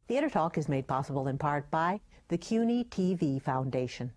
Theater Talk is made possible in part by the CUNY TV Foundation.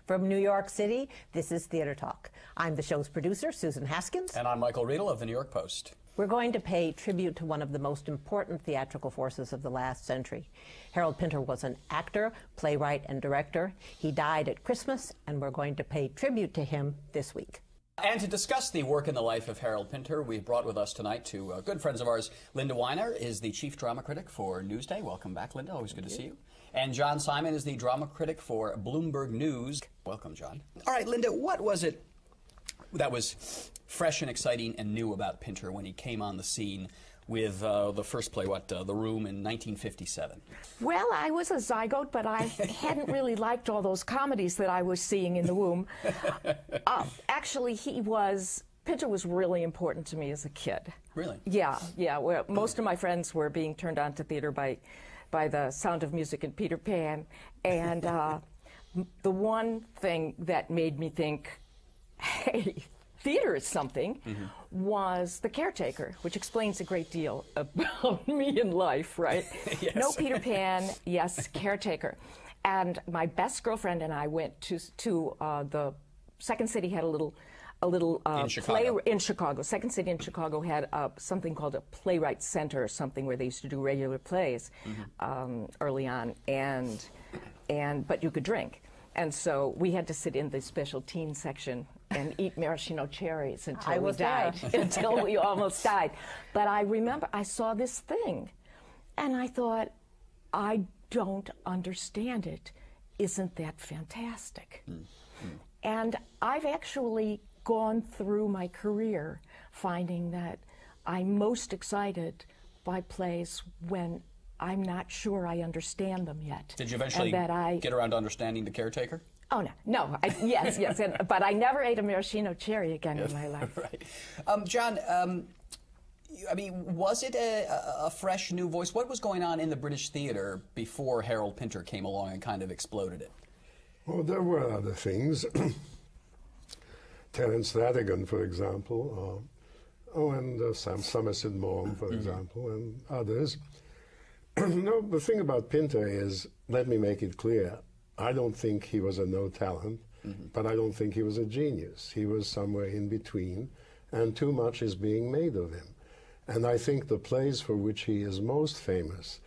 From New York City, this is Theater Talk. I'm the show's producer, Susan Haskins. And I'm Michael Riedel of the New York Post. We're going to pay tribute to one of the most important theatrical forces of the last century. Harold Pinter was an actor, playwright, and director. He died at Christmas, and we're going to pay tribute to him this week. And to discuss the work and the life of Harold Pinter, we've brought with us tonight two good friends of ours. Linda Weiner is the chief drama critic for Newsday. Welcome back, Linda. Always good to see you. And John Simon is the drama critic for Bloomberg News. Welcome, John. All right, Linda, what was it that was fresh and exciting and new about Pinter when he came on the scene with the first play, The Room, in 1957? Well, I was a zygote, but I hadn't really liked all those comedies that I was seeing in the womb. Actually, Pinter was really important to me as a kid. Really? Yeah. Well, most of my friends were being turned on to theater by the Sound of Music and Peter Pan, and the one thing that made me think, hey, theater is something, was The Caretaker, which explains a great deal about me in life, right? Yes. No Peter Pan, yes, Caretaker. And my best girlfriend and I went to the Second City had a little in Chicago. In Chicago. Second City in Chicago had something called a playwright center or something where they used to do regular plays early on, but you could drink. And so we had to sit in the special teen section and eat maraschino cherries until we died, until we almost died. But I remember I saw this thing, and I thought, I don't understand it. Isn't that fantastic? And I've actually gone through my career finding that I'm most excited by plays when I'm not sure I understand them yet. Did you eventually get around to understanding The Caretaker? Oh, no. Yes, but I never ate a maraschino cherry again in my life. Right. John, I mean, was it a fresh new voice? What was going on in the British theater before Harold Pinter came along and kind of exploded it? Well, there were other things. Terence Rattigan, for example, and Sam Somerset Maugham, for example, and others. No, the thing about Pinter is, let me make it clear, I don't think he was a no talent, but I don't think he was a genius. He was somewhere in between, and too much is being made of him. And I think the plays for which he is most famous,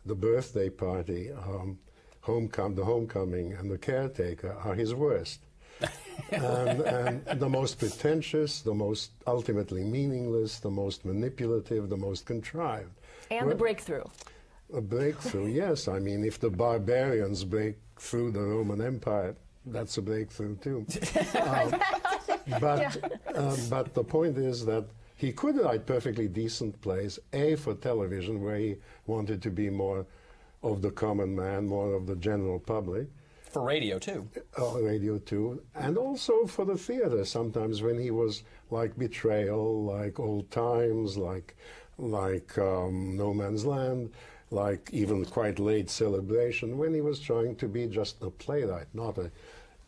The Birthday Party, The Homecoming, and The Caretaker, are his worst. and the most pretentious, the most ultimately meaningless, the most manipulative, the most contrived. And the breakthrough. A breakthrough, yes. I mean, if the barbarians break through the Roman Empire, that's a breakthrough too. But the point is that he could write perfectly decent plays, for television, where he wanted to be more of the common man, more of the general public. For radio, too. Radio, too. And also for the theater, sometimes when he was like Betrayal, like Old Times, like No Man's Land, like even quite late Celebration, when he was trying to be just a playwright, not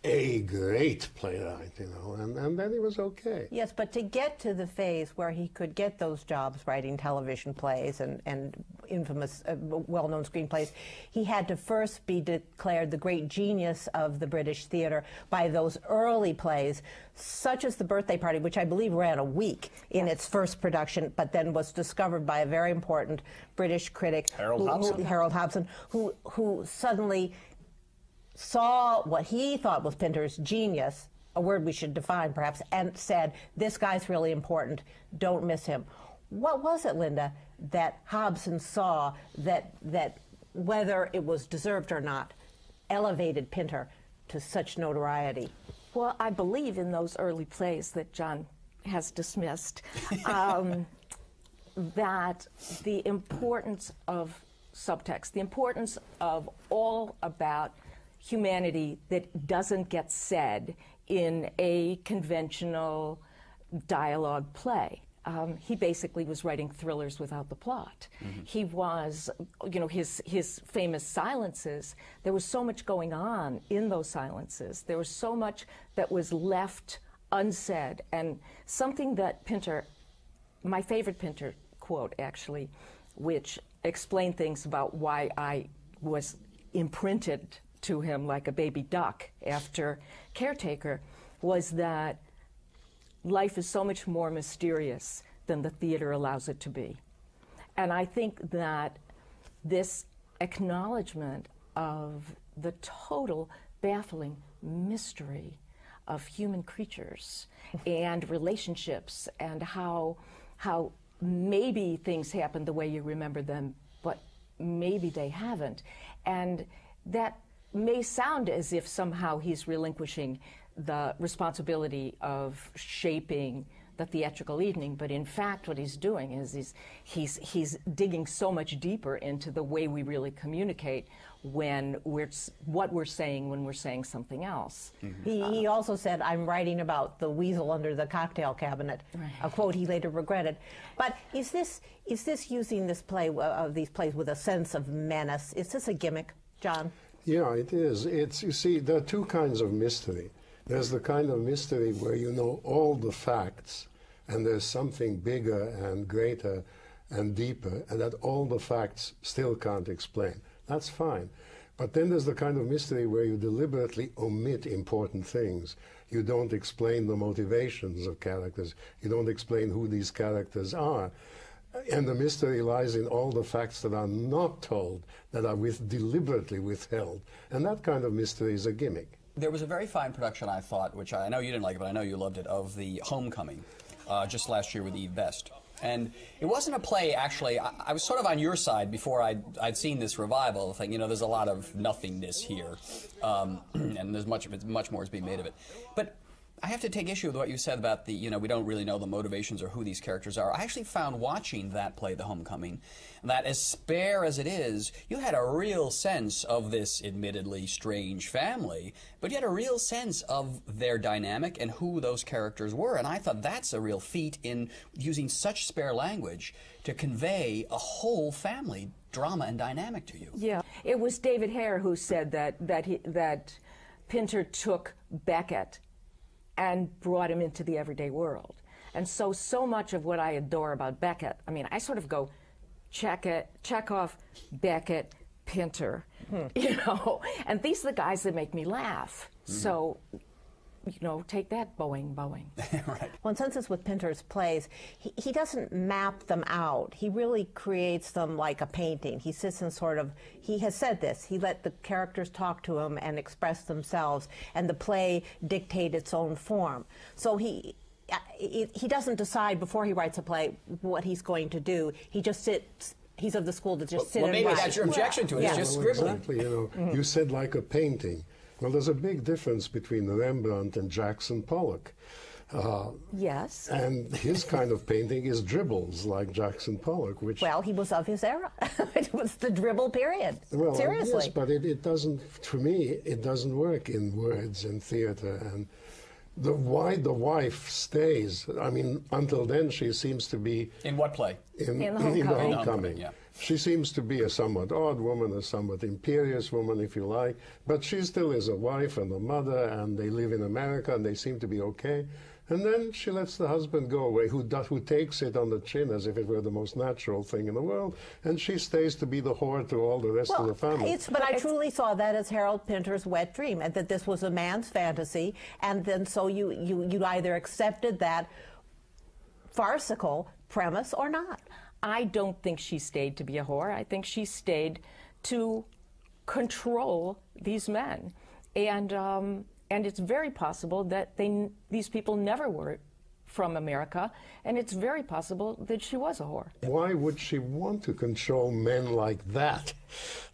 a great playwright, you know, and then he was okay. Yes, but to get to the phase where he could get those jobs writing television plays and infamous, well-known screenplays, he had to first be declared the great genius of the British theater by those early plays, such as The Birthday Party, which I believe ran a week in its first production, but then was discovered by a very important British critic, Harold Hobson, who suddenly saw what he thought was Pinter's genius, a word we should define perhaps, and said, this guy's really important, don't miss him. What was it, Linda, that Hobson saw that whether it was deserved or not, elevated Pinter to such notoriety? Well, I believe in those early plays that John has dismissed, that the importance of subtext, the importance of all about humanity that doesn't get said in a conventional dialogue play. he basically was writing thrillers without the plot. He was, you know, his famous silences, there was so much going on in those silences. There was so much that was left unsaid. And something that Pinter, my favorite Pinter quote actually, which explained things about why I was imprinted to him like a baby duck after Caretaker, was that life is so much more mysterious than the theater allows it to be. And I think that this acknowledgement of the total baffling mystery of human creatures and relationships, and how maybe things happen the way you remember them, but maybe they haven't. And that may sound as if somehow he's relinquishing the responsibility of shaping the theatrical evening, but in fact what he's doing is he's digging so much deeper into the way we really communicate when what we're saying when we're saying something else. He also said, "I'm writing about the weasel under the cocktail cabinet," a quote he later regretted. But is this using this play these plays with a sense of menace? Is this a gimmick, John? Yeah, it is. You see, there are two kinds of mystery. There's the kind of mystery where you know all the facts, and there's something bigger and greater and deeper, and that all the facts still can't explain. That's fine. But then there's the kind of mystery where you deliberately omit important things. You don't explain the motivations of characters. You don't explain who these characters are. And the mystery lies in all the facts that are not told, that are deliberately withheld. And that kind of mystery is a gimmick. There was a very fine production, I thought, which I know you didn't like it, but I know you loved it, of The Homecoming, just last year with Eve Best. And it wasn't a play, actually. I was sort of on your side before I'd seen this revival, thinking, you know, there's a lot of nothingness here, and there's much more is being made of it. But I have to take issue with what you said about we don't really know the motivations or who these characters are. I actually found watching that play, The Homecoming, that as spare as it is, you had a real sense of this admittedly strange family, but you had a real sense of their dynamic and who those characters were. And I thought that's a real feat in using such spare language to convey a whole family drama and dynamic to you. Yeah, it was David Hare who said that Pinter took Beckett and brought him into the everyday world. And so much of what I adore about Beckett, I mean, I sort of go, Chekhov, Beckett, Pinter, you know, and these are the guys that make me laugh. So, you know, take that, Boeing. Right. Well, in senses with Pinter's plays, he doesn't map them out. He really creates them like a painting. He sits and he has said this, he let the characters talk to him and express themselves, and the play dictate its own form. So he doesn't decide before he writes a play what he's going to do. He just sits. He's of the school to just sit and write. Well, maybe that's your objection to it. It's just scribbling. Exactly, you know, you said like a painting. Well, there's a big difference between Rembrandt and Jackson Pollock. Yes. And his kind of painting is dribbles, like Jackson Pollock, which... Well, he was of his era. It was the dribble period. Well, seriously. yes, but it doesn't, for me, it doesn't work in words and theater. And why the wife stays, I mean, until then she seems to be... In what play? In The Homecoming. Yeah. She seems to be a somewhat odd woman, a somewhat imperious woman, if you like, but she still is a wife and a mother, and they live in America, and they seem to be okay. And then she lets the husband go away, who takes it on the chin as if it were the most natural thing in the world, and she stays to be the whore to all the rest of the family. But I truly saw that as Harold Pinter's wet dream, and that this was a man's fantasy, and then so you either accepted that farcical premise or not. I don't think she stayed to be a whore. I think she stayed to control these men. And it's very possible that these people never were from America, and it's very possible that she was a whore. Why would she want to control men like that?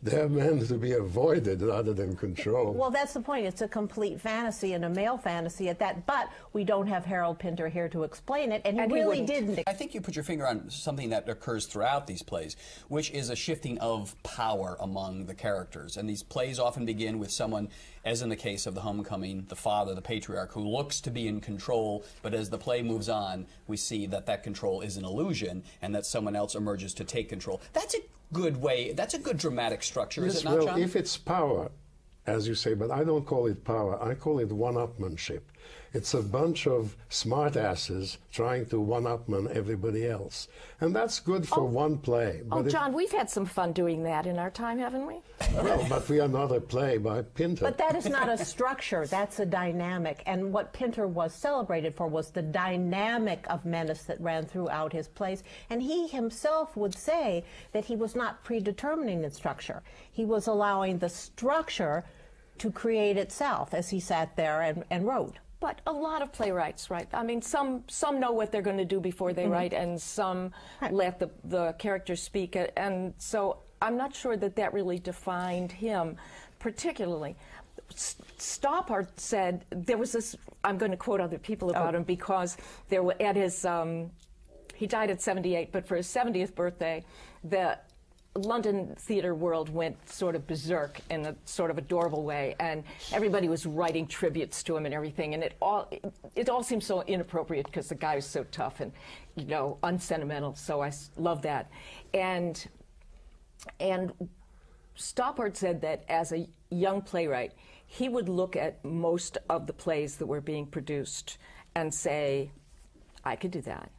They're meant to be avoided rather than controlled. Well, that's the point. It's a complete fantasy and a male fantasy at that, but we don't have Harold Pinter here to explain it, and he really didn't. I think you put your finger on something that occurs throughout these plays, which is a shifting of power among the characters. And these plays often begin with someone, as in the case of The Homecoming, the father, the patriarch, who looks to be in control, but as the play moves on, we see that that control is an illusion and that someone else emerges to take control. That's a good way, that's a good dramatic structure, Yes, is it not, well, John? if it's power, as you say, but I don't call it power, I call it one-upmanship. It's a bunch of smart-asses trying to one-upman everybody else. And that's good for one play. Oh, But John, we've had some fun doing that in our time, haven't we? well, but we are not a play by Pinter. But that is not a structure, that's a dynamic. And what Pinter was celebrated for was the dynamic of menace that ran throughout his plays. And he himself would say that he was not predetermining the structure. He was allowing the structure to create itself as he sat there and wrote. But a lot of playwrights write. I mean, some know what they're going to do before they write, and some let the characters speak. And so I'm not sure that that really defined him particularly. Stoppard said, there was this, I'm going to quote other people about him, because there were, at his, he died at 78, but for his 70th birthday, the London theater world went sort of berserk in a sort of adorable way, and everybody was writing tributes to him and everything, and it all seemed so inappropriate because the guy was so tough and, you know, unsentimental. So I love that. And Stoppard said that as a young playwright, he would look at most of the plays that were being produced and say, I could do that.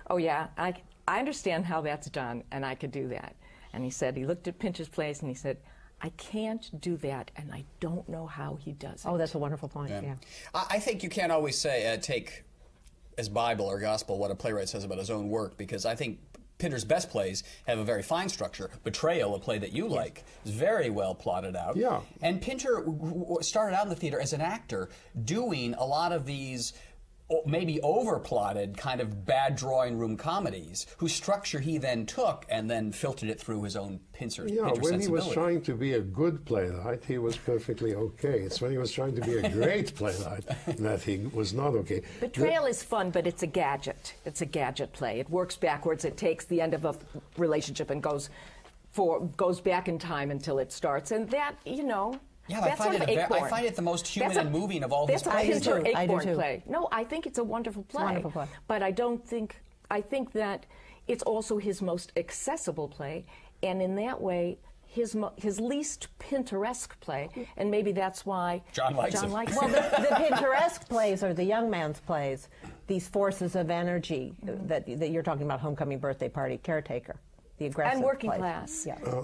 Oh yeah, I understand how that's done, and I could do that. And he said, he looked at Pinter's plays and he said, I can't do that, and I don't know how he does it. Oh, that's a wonderful point, yeah. I think you can't always say, take as Bible or gospel what a playwright says about his own work, because I think Pinter's best plays have a very fine structure. Betrayal, a play that you like, is very well plotted out. Yeah. And Pinter started out in the theater as an actor, doing a lot of these maybe over-plotted kind of bad drawing room comedies, whose structure he then took and then filtered it through his own Pinter when he was trying to be a good playwright, he was perfectly okay. It's when he was trying to be a great playwright that he was not okay. Betrayal is fun, but it's a gadget. It's a gadget play. It works backwards. It takes the end of a relationship and goes back in time until it starts. And that, you know... Yeah, I find it the most human and moving of all his plays. That's a Pinter Acorn play. No, I think it's a wonderful play. It's a wonderful play. But I think that it's also his most accessible play, and in that way, his least Pinteresque play, and maybe that's why John likes it. Well, the Pinteresque plays are the young man's plays, these forces of energy that you're talking about, Homecoming, Birthday Party, Caretaker, the aggressive and working plays. class. Yeah,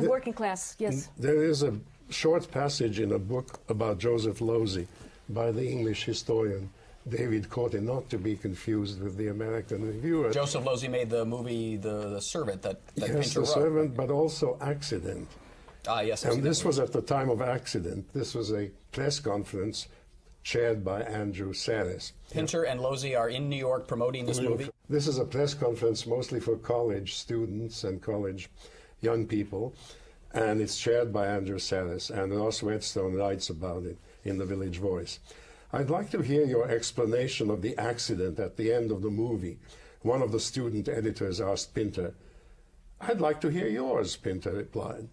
working class, yes. There is a short passage in a book about Joseph Losey by the English historian David Courtney, not to be confused with the American reviewer. Joseph Losey made the movie The Servant that yes, Pinter The wrote. Servant, but also Accident. Ah, yes. And this was at the time of Accident. This was a press conference chaired by Andrew Sarris. Pinter and Losey are in New York promoting this movie. This is a press conference mostly for college students and college young people, and it's chaired by Andrew Sarris, and Ross Whetstone writes about it in the Village Voice. I'd like to hear your explanation of the accident at the end of the movie. One of the student editors asked Pinter. I'd like to hear yours, Pinter replied.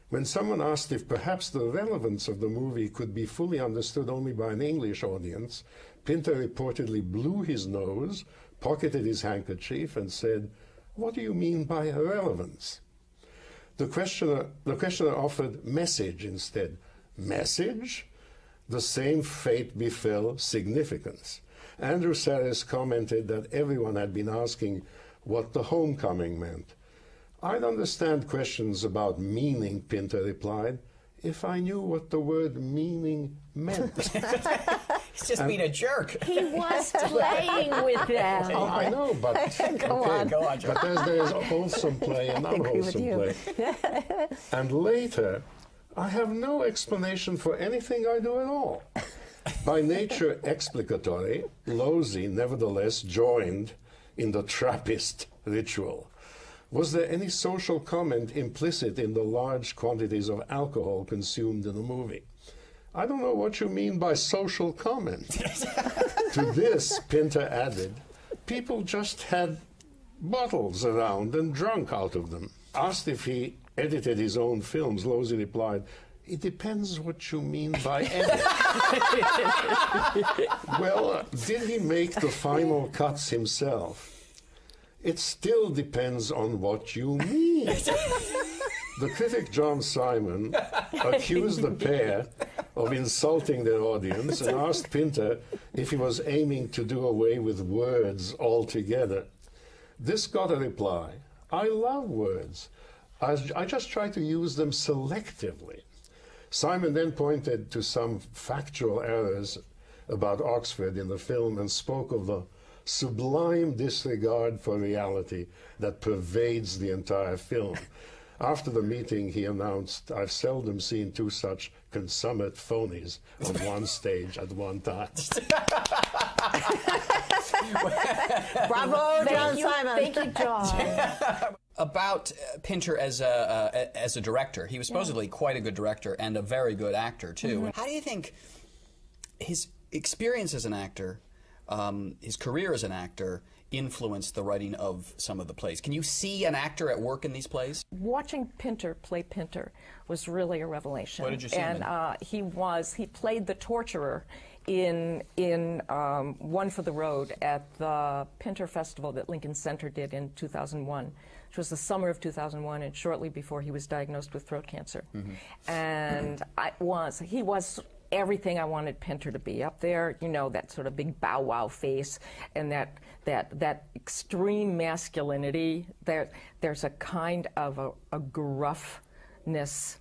When someone asked if perhaps the relevance of the movie could be fully understood only by an English audience, Pinter reportedly blew his nose, pocketed his handkerchief, and said, "What do you mean by relevance?" The questioner offered message instead. Message? The same fate befell significance. Andrew Sarris commented that everyone had been asking what the homecoming meant. I'd understand questions about meaning, Pinter replied, if I knew what the word meaning meant. He's just being a jerk. He was playing with them. Oh, I know, but Go on, John. But there's wholesome play and unwholesome play. And later, I have no explanation for anything I do at all. By nature explicatory, Losey nevertheless joined in the Trappist ritual. Was there any social comment implicit in the large quantities of alcohol consumed in the movie? I don't know what you mean by social comment. To this, Pinter added, people just had bottles around and drunk out of them. Asked if he edited his own films, Losey replied, it depends what you mean by edit. Well, did he make the final cuts himself? It still depends on what you mean. The critic John Simon accused the pair of insulting their audience and asked Pinter if he was aiming to do away with words altogether. This got a reply, I love words. I just try to use them selectively. Simon then pointed to some factual errors about Oxford in the film and spoke of the sublime disregard for reality that pervades the entire film. After the meeting, he announced, I've seldom seen two such consummate phonies on one stage at one time. Bravo, John Simon. Thank you, John. About Pinter as a director, he was supposedly quite a good director and a very good actor, too. How do you think his experience as an actor, his career as an actor, influenced the writing of some of the plays? Can you see an actor at work in these plays? Watching Pinter play Pinter was really a revelation. What did you see him And he played the torturer in One for the Road at the Pinter Festival that Lincoln Center did in 2001, which was the summer of 2001 and shortly before he was diagnosed with throat cancer. And he was everything I wanted Pinter to be up there, you know, that sort of big bow wow face and that extreme masculinity. There's a kind of a gruffness,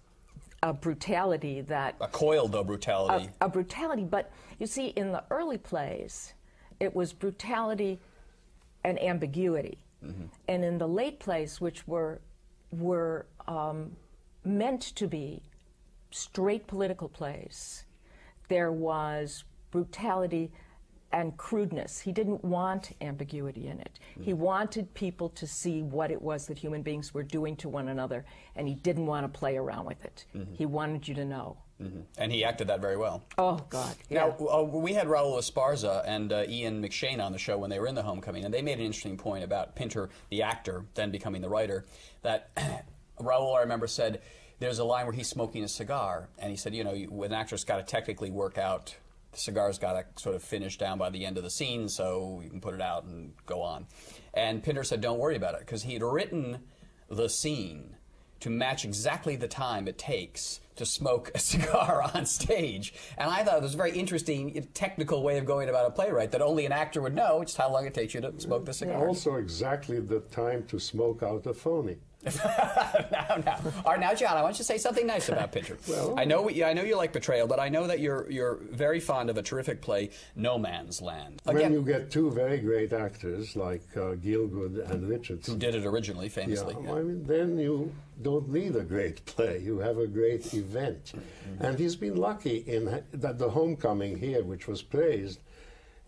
a brutality that... A coiled, though, brutality. A brutality, but you see, in the early plays, it was brutality and ambiguity. And in the late plays, which were meant to be straight political plays, there was brutality and crudeness. He didn't want ambiguity in it. He wanted people to see what it was that human beings were doing to one another, and he didn't want to play around with it. He wanted you to know. And he acted that very well. Oh, God. Now, we had Raul Esparza and Ian McShane on the show when they were in The Homecoming, and they made an interesting point about Pinter, the actor, then becoming the writer, that Raul, I remember, said, there's a line where he's smoking a cigar, and he said, you know, an actor's got to technically work out, the cigar's got to sort of finish down by the end of the scene so you can put it out and go on. And Pinter said, don't worry about it, because he had written the scene to match exactly the time it takes to smoke a cigar on stage. And I thought it was a very interesting technical way of going about a playwright that only an actor would know, which is how long it takes you to smoke the cigar. Also exactly the time to smoke out a phony. Now, John, I want you to say something nice about Pinter. Well, I know you like Betrayal, but I know that you're very fond of a terrific play, No Man's Land. Again, when you get two very great actors like Gielgud and Richardson, who did it originally, famously. I mean, then you don't need a great play. You have a great event. And he's been lucky in that The Homecoming here, which was praised,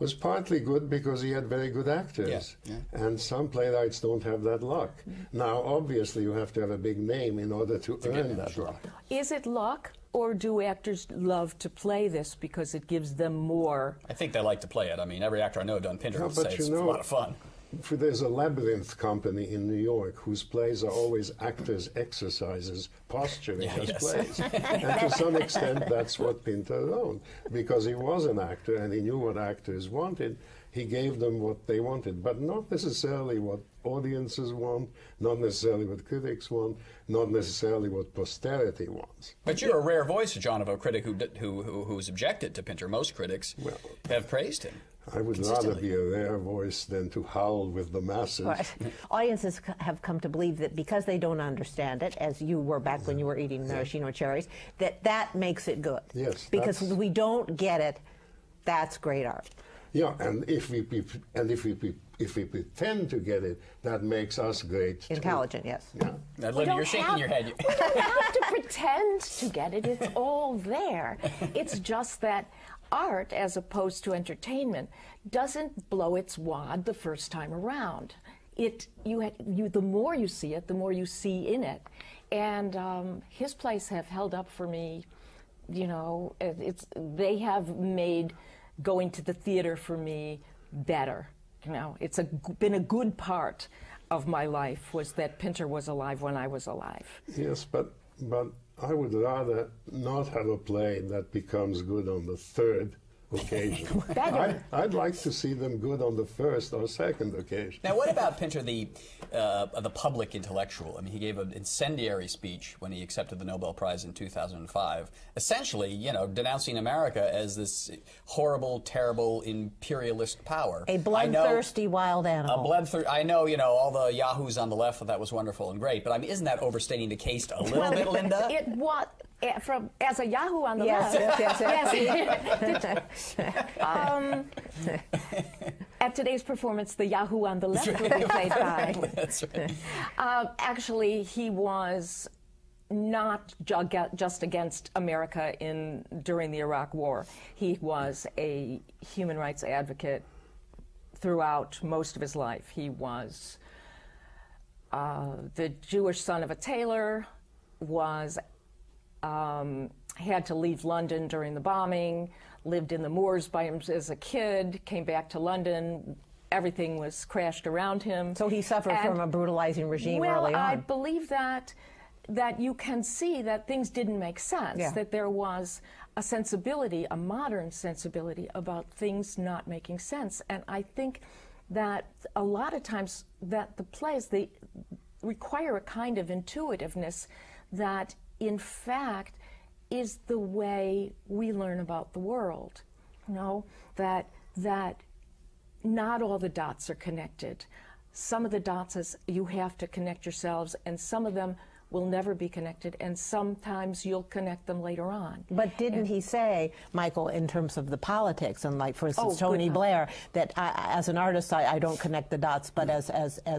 was partly good because he had very good actors. And some playwrights don't have that luck. Now, obviously, you have to have a big name in order to earn that luck. Is it luck, or do actors love to play this because it gives them more? I think they like to play it. I mean, every actor I know done Pinter would say it's a lot of fun. There's a Labyrinth company in New York whose plays are always actors' exercises, posturing as plays. And to some extent, that's what Pinter wrote. Because he was an actor and he knew what actors wanted, he gave them what they wanted, but not necessarily what audiences want, not necessarily what critics want, not necessarily what posterity wants. But you're a rare voice, John, of a critic who's objected to Pinter. Most critics have praised him. I would rather be a rare voice than to howl with the masses. Right. Audiences have come to believe that because they don't understand it, as you were back when you were eating maraschino cherries, that makes it good. Yes. Because we don't get it, that's great art. Yeah, and if we pretend to get it, that makes us great. Intelligent, too. yes. Yeah. Now, Linda, you're shaking your head. We don't have to pretend to get it. It's all there. It's just that art, as opposed to entertainment, doesn't blow its wad the first time around. the more you see it, the more you see in it. And his plays have held up for me. You know, they have made going to the theater for me better. You know, it's been a good part of my life was that Pinter was alive when I was alive. Yes, but I would rather not have a play that becomes good on the third occasion. I'd like to see them good on the first or second occasion. Now, what about Pinter, the public intellectual? I mean, he gave an incendiary speech when he accepted the Nobel Prize in 2005, essentially, you know, denouncing America as this horrible, terrible, imperialist power. A bloodthirsty wild animal. I know, you know, all the yahoos on the left thought that was wonderful and great, but I mean, isn't that overstating the case a little bit, Linda? It was. As a Yahoo on the left. Yes. At today's performance, the Yahoo on the left will be played by. That's right. Actually, he was not just against America during the Iraq War. He was a human rights advocate throughout most of his life. He was the Jewish son of a tailor, had to leave London during the bombing, lived in the moors by him as a kid, came back to London. Everything was crashed around him. So he suffered from a brutalizing regime early on. Well, I believe that you can see that things didn't make sense, that there was a sensibility, a modern sensibility about things not making sense. And I think that a lot of times that the plays, they require a kind of intuitiveness that in fact is the way we learn about the world. You know, that not all the dots are connected. Some of the dots you have to connect yourselves, and some of them will never be connected, and sometimes you'll connect them later on. But didn't he say, Michael, in terms of the politics, and like, for instance, Tony Blair, that as an artist, I don't connect the dots, but as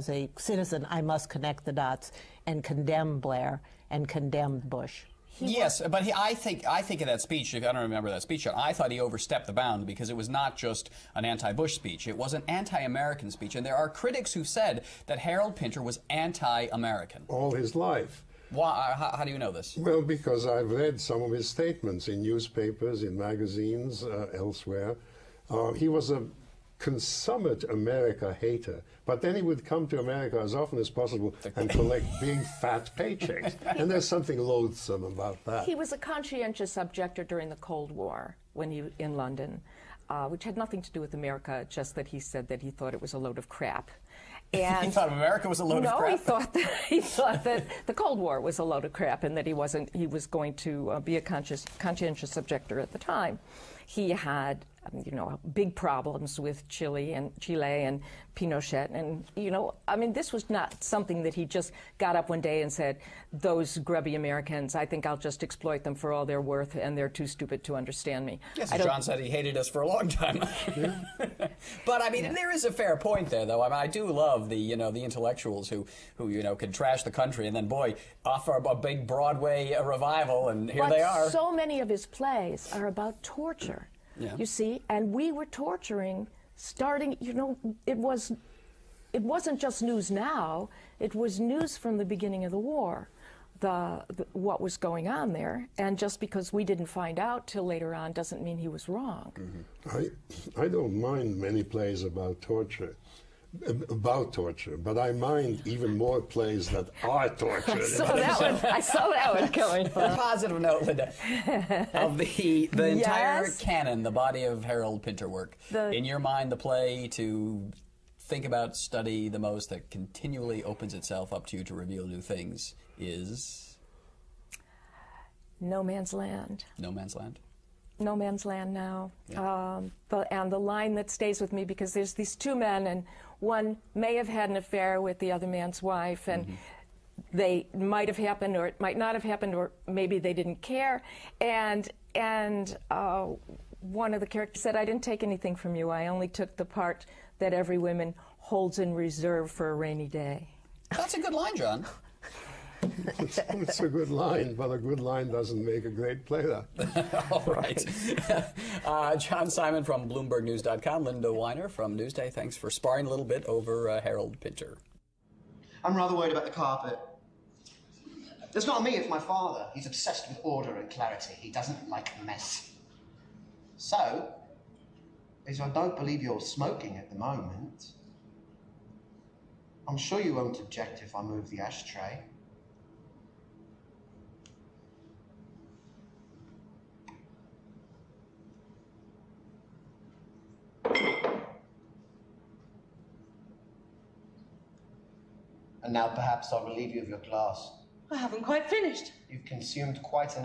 a citizen, I must connect the dots and condemn Blair and condemn Bush? Yes, but I think in that speech, if I don't remember that speech, I thought he overstepped the bound because it was not just an anti-Bush speech. It was an anti-American speech. And there are critics who said that Harold Pinter was anti-American. All his life. Why? How do you know this? Well, because I've read some of his statements in newspapers, in magazines, elsewhere. He was a consummate America hater, but then he would come to America as often as possible and collect big fat paychecks. And there's something loathsome about that. He was a conscientious objector during the Cold War when he in London, which had nothing to do with America, just that he said that he thought it was a load of crap. And he thought America was a load of crap? No, he thought that the Cold War was a load of crap, and that he was going to be a conscientious objector at the time. He had, you know, big problems with Chile and Pinochet, and, you know, I mean, this was not something that he just got up one day and said, those grubby Americans, I think I'll just exploit them for all they're worth, and they're too stupid to understand me. Yes, John said he hated us for a long time. But I mean, there is a fair point there, though. I mean, I do love the intellectuals who you know, can trash the country and then, boy, offer a big Broadway revival, and here they are. So many of his plays are about torture. Yeah. You see, and we were torturing starting, you know, it wasn't just news now, it was news from the beginning of the war, what was going on there, and just because we didn't find out till later on doesn't mean he was wrong. Mm-hmm. I don't mind many plays about torture, but I mind even more plays that are torture. I saw that one coming. On a positive note, Linda, of the entire canon, the body of Harold Pinter work, in your mind, the play to think about, study the most, that continually opens itself up to you to reveal new things is? No Man's Land. No Man's Land? No Man's Land now. Yeah. And the line that stays with me, because there's these two men, and one may have had an affair with the other man's wife, and they might have happened, or it might not have happened, or maybe they didn't care. And one of the characters said, I didn't take anything from you. I only took the part that every woman holds in reserve for a rainy day. That's a good line, John. It's a good line, but a good line doesn't make a great player. All right. John Simon from BloombergNews.com, Linda Weiner from Newsday. Thanks for sparring a little bit over Harold Pinter. I'm rather worried about the carpet. It's not me, it's my father. He's obsessed with order and clarity. He doesn't like mess. So, as I don't believe you're smoking at the moment, I'm sure you won't object if I move the ashtray. And now perhaps I'll relieve you of your glass. I haven't quite finished. You've consumed quite enough.